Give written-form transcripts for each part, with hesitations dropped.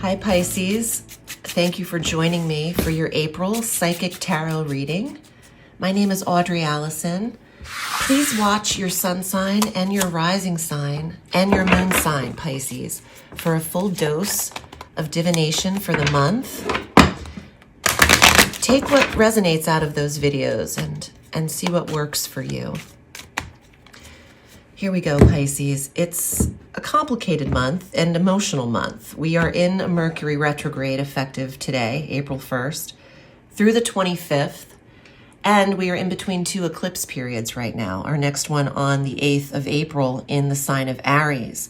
Hi Pisces, thank you for joining me for your April Psychic Tarot reading. My name is Audrey Alison. Please watch your sun sign and your rising sign and your moon sign, Pisces, for a full dose of divination for the month. Take what resonates out of those videos and see what works for you. Here we go, Pisces. It's a complicated month and emotional month. We are in a Mercury retrograde effective today, April 1st, through the 25th, and we are in between two eclipse periods right now. Our next one on the 8th of April in the sign of Aries.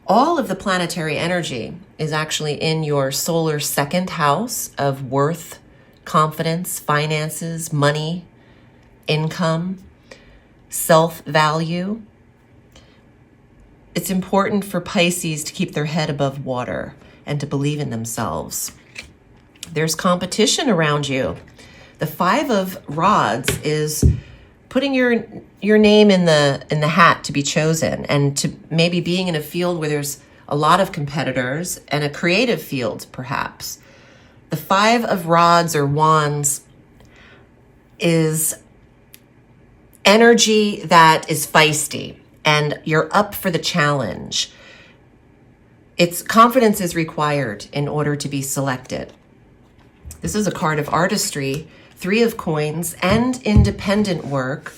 All of the planetary energy is actually in your solar second house of worth, confidence, finances, money, income, self-value. It's important for Pisces to keep their head above water and to believe in themselves. There's competition around you. The Five of Rods is putting your name in the hat to be chosen and to maybe being in a field where there's a lot of competitors and a creative field, perhaps. The Five of Rods or Wands is energy that is feisty. And you're up for the challenge. Confidence is required in order to be selected. This is a card of artistry, Three of Coins, and independent work.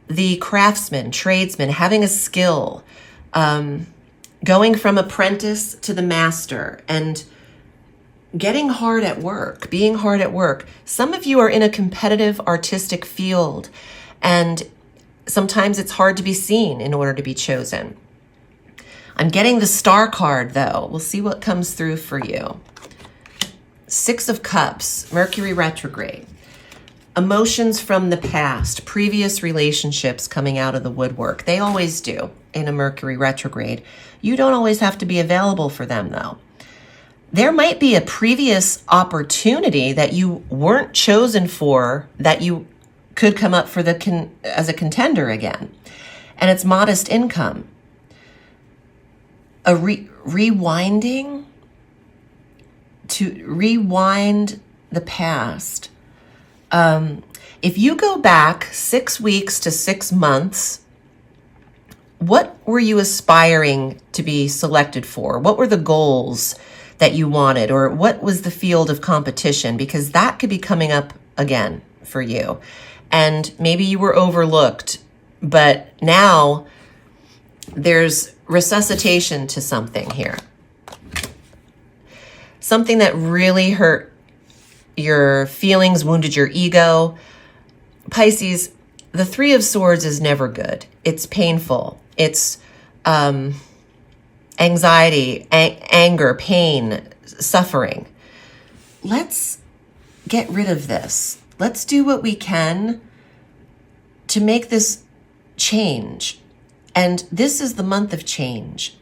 The craftsman, tradesman, having a skill, going from apprentice to the master, and getting hard at work, being hard at work. Some of you are in a competitive artistic field, and sometimes it's hard to be seen in order to be chosen. I'm getting the Star card, though. We'll see what comes through for you. Six of Cups, Mercury retrograde. Emotions from the past, previous relationships coming out of the woodwork. They always do in a Mercury retrograde. You don't always have to be available for them, though. There might be a previous opportunity that you weren't chosen for that you could come up for as a contender again. And it's modest income. A rewinding, to rewind the past. If you go back 6 weeks to 6 months, what were you aspiring to be selected for? What were the goals that you wanted? Or what was the field of competition? Because that could be coming up again for you. And maybe you were overlooked, but now there's resuscitation to something here. Something that really hurt your feelings, wounded your ego. Pisces, the Three of Swords is never good. It's painful. It's anxiety, anger, pain, suffering. Let's get rid of this. Let's do what we can to make this change. And this is the month of change.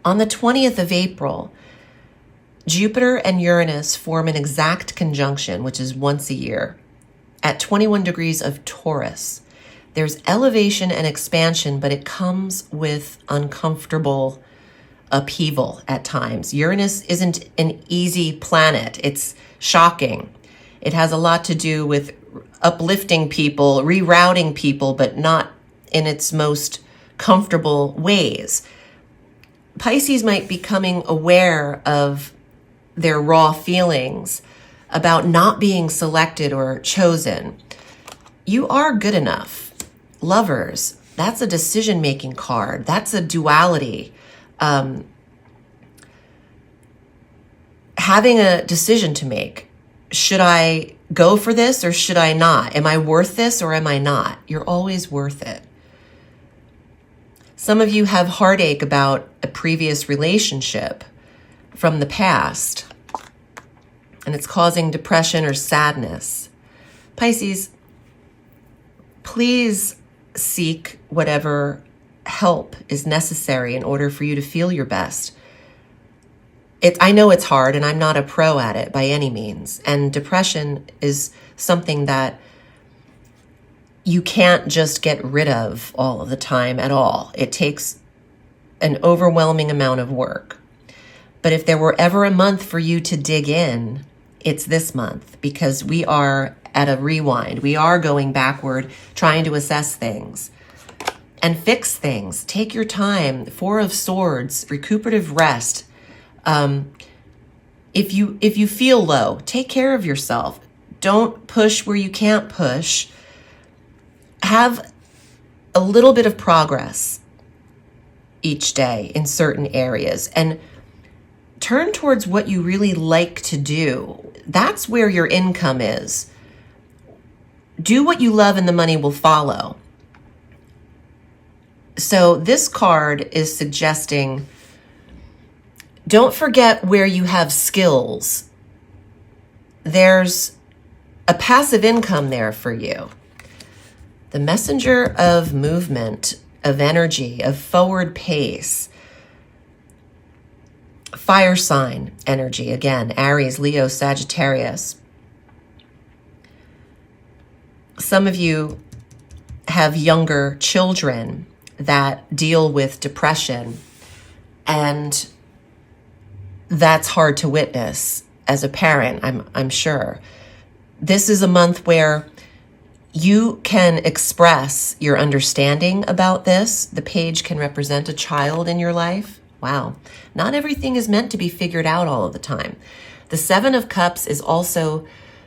On the 20th of April, Jupiter and Uranus form an exact conjunction, which is once a year, at 21 degrees of Taurus. There's elevation and expansion, but it comes with uncomfortable upheaval at times. Uranus isn't an easy planet. It's shocking. It has a lot to do with uplifting people, rerouting people, but not in its most comfortable ways. Pisces might be becoming aware of their raw feelings about not being selected or chosen. You are good enough. Lovers, that's a decision-making card. That's a duality. Having a decision to make. Should I go for this or should I not? Am I worth this or am I not? You're always worth it. Some of you have heartache about a previous relationship from the past, and it's causing depression or sadness. Pisces, please seek whatever help is necessary in order for you to feel your best. I know it's hard, and I'm not a pro at it by any means. And depression is something that you can't just get rid of all of the time at all. It takes an overwhelming amount of work. But if there were ever a month for you to dig in, it's this month, because we are at a rewind. We are going backward, trying to assess things and fix things. Take your time. Four of Swords, recuperative rest. If you feel low, take care of yourself. Don't push where you can't push. Have a little bit of progress each day in certain areas, and turn towards what you really like to do. That's where your income is. Do what you love and the money will follow. So this card is suggesting, don't forget where you have skills. There's a passive income there for you. The messenger of movement, of energy, of forward pace. Fire sign energy, again, Aries, Leo, Sagittarius. Some of you have younger children that deal with depression, and that's hard to witness as a parent, I'm sure. This is a month where you can express your understanding about this. The page can represent a child in your life. Wow. Not everything is meant to be figured out all of the time. The Seven of Cups is also,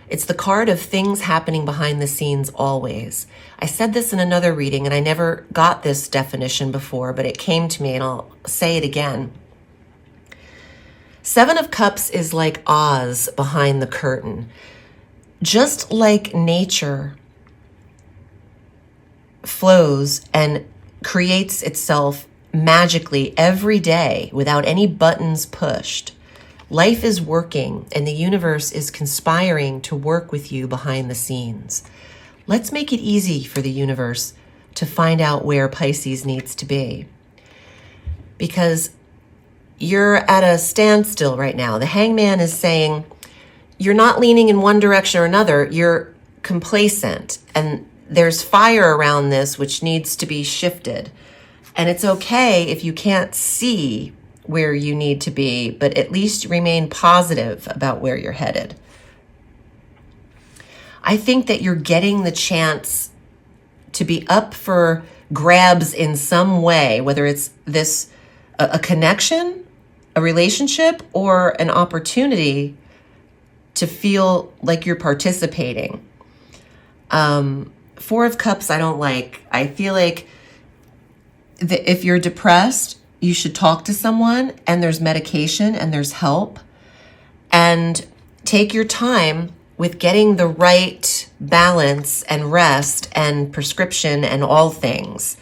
it's the card of things happening behind the scenes always. I said this in another reading, and I never got this definition before, but it came to me, and I'll say it again. Seven of Cups is like Oz behind the curtain. Just like nature flows and creates itself magically every day without any buttons pushed, life is working, and the universe is conspiring to work with you behind the scenes. Let's make it easy for the universe to find out where Pisces needs to be, because you're at a standstill right now. The Hangman is saying you're not leaning in one direction or another. You're complacent, and there's fire around this which needs to be shifted. And it's okay if you can't see where you need to be, but at least remain positive about where you're headed. I think that you're getting the chance to be up for grabs in some way, whether it's a connection, a relationship, or an opportunity to feel like you're participating. Four of Cups, I don't like. I feel like if you're depressed, you should talk to someone, and there's medication and there's help, and take your time with getting the right balance and rest and prescription and all things.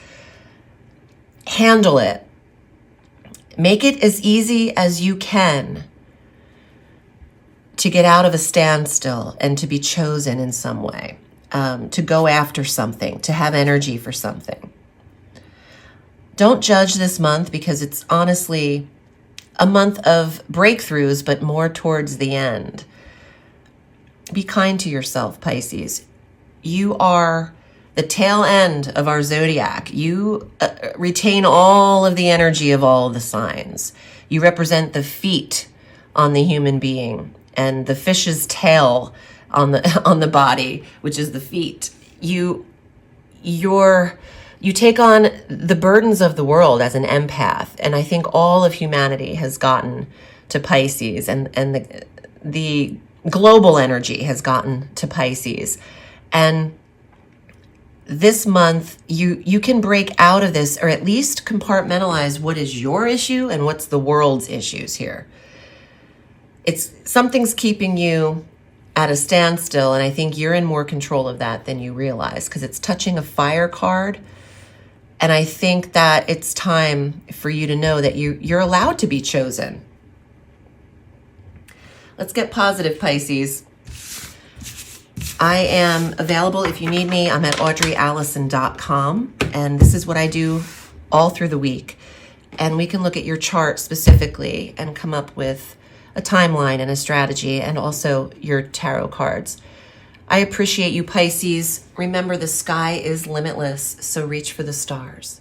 Handle it. Make it as easy as you can to get out of a standstill and to be chosen in some way, to go after something, to have energy for something. Don't judge this month, because it's honestly a month of breakthroughs, but more towards the end. Be kind to yourself, Pisces. You are the tail end of our zodiac. You retain all of the energy of all of the signs. You represent the feet on the human being and the fish's tail on the body, which is the feet. You take on the burdens of the world as an empath, and I think all of humanity has gotten to Pisces, and the global energy has gotten to Pisces. And this month, you can break out of this, or at least compartmentalize what is your issue and what's the world's issues here. Something's keeping you at a standstill, and I think you're in more control of that than you realize, because it's touching a fire card. And I think that it's time for you to know that you're allowed to be chosen. Let's get positive, Pisces. I am available if you need me. I'm at audreyalison.com, and this is what I do all through the week. And we can look at your chart specifically and come up with a timeline and a strategy, and also your tarot cards. I appreciate you, Pisces. Remember, the sky is limitless, so reach for the stars.